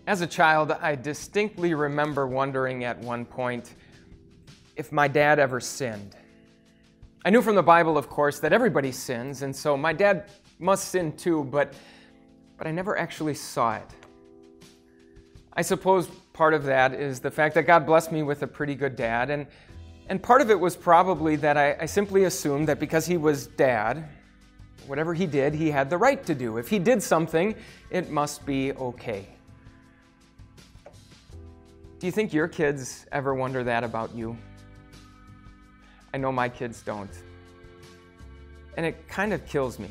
As a child, I distinctly remember wondering at one point if my dad ever sinned. I knew from the Bible, of course, that everybody sins, and so my dad must sin too, but I never actually saw it. I suppose part of that is the fact that God blessed me with a pretty good dad, and part of it was probably that I simply assumed that because he was dad, whatever he did, he had the right to do. If he did something, it must be okay. Do you think your kids ever wonder that about you? I know my kids don't. And it kind of kills me.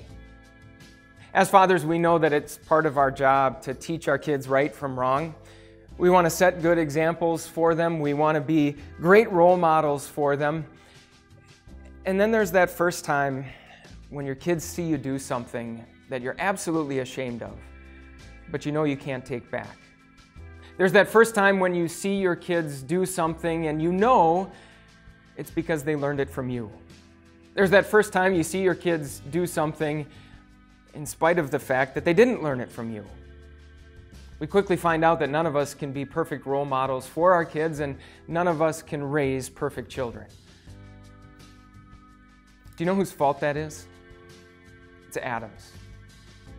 As fathers, we know that it's part of our job to teach our kids right from wrong. We want to set good examples for them. We want to be great role models for them. And then there's that first time when your kids see you do something that you're absolutely ashamed of, but you know you can't take back. There's that first time when you see your kids do something and you know it's because they learned it from you. There's that first time you see your kids do something in spite of the fact that they didn't learn it from you. We quickly find out that none of us can be perfect role models for our kids, and none of us can raise perfect children. Do you know whose fault that is? It's Adam's.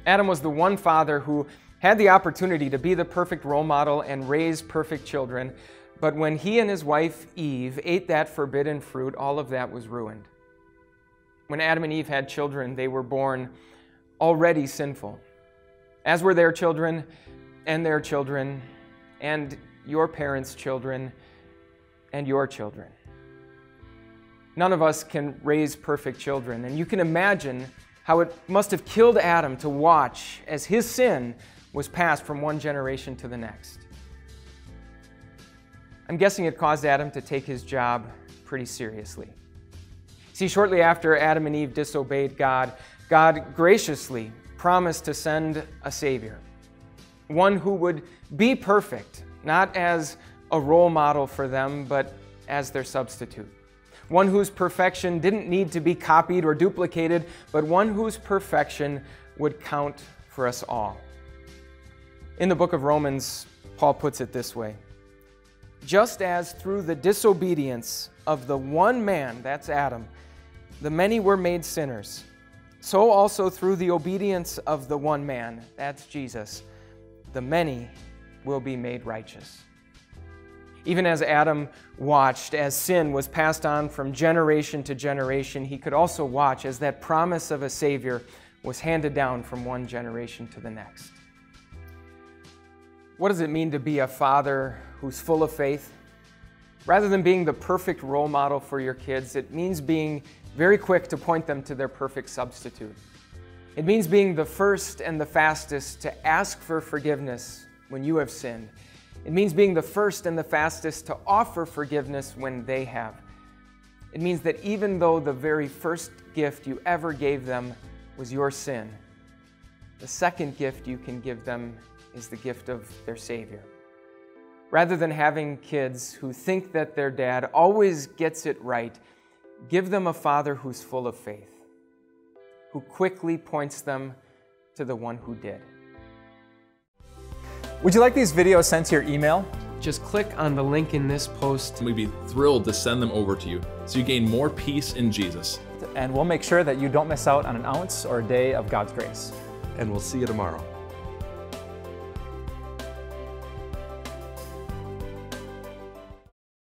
Adam was the one father who had the opportunity to be the perfect role model and raise perfect children, but when he and his wife Eve ate that forbidden fruit, all of that was ruined. When Adam and Eve had children, they were born already sinful, as were their children, and your parents' children, and your children. None of us can raise perfect children, and you can imagine how it must have killed Adam to watch as his sin was passed from one generation to the next. I'm guessing it caused Adam to take his job pretty seriously. See, shortly after Adam and Eve disobeyed God, God graciously promised to send a Savior, one who would be perfect, not as a role model for them, but as their substitute. One whose perfection didn't need to be copied or duplicated, but one whose perfection would count for us all. In the book of Romans, Paul puts it this way: just as through the disobedience of the one man, that's Adam, the many were made sinners, so also through the obedience of the one man, that's Jesus, the many will be made righteous. Even as Adam watched as sin was passed on from generation to generation, he could also watch as that promise of a Savior was handed down from one generation to the next. What does it mean to be a father who's full of faith? Rather than being the perfect role model for your kids, it means being very quick to point them to their perfect substitute. It means being the first and the fastest to ask for forgiveness when you have sinned. It means being the first and the fastest to offer forgiveness when they have. It means that even though the very first gift you ever gave them was your sin, the second gift you can give them is the gift of their Savior. Rather than having kids who think that their dad always gets it right, give them a father who's full of faith, who quickly points them to the one who did. Would you like these videos sent to your email? Just click on the link in this post. We'd be thrilled to send them over to you so you gain more peace in Jesus. And we'll make sure that you don't miss out on an ounce or a day of God's grace. And we'll see you tomorrow.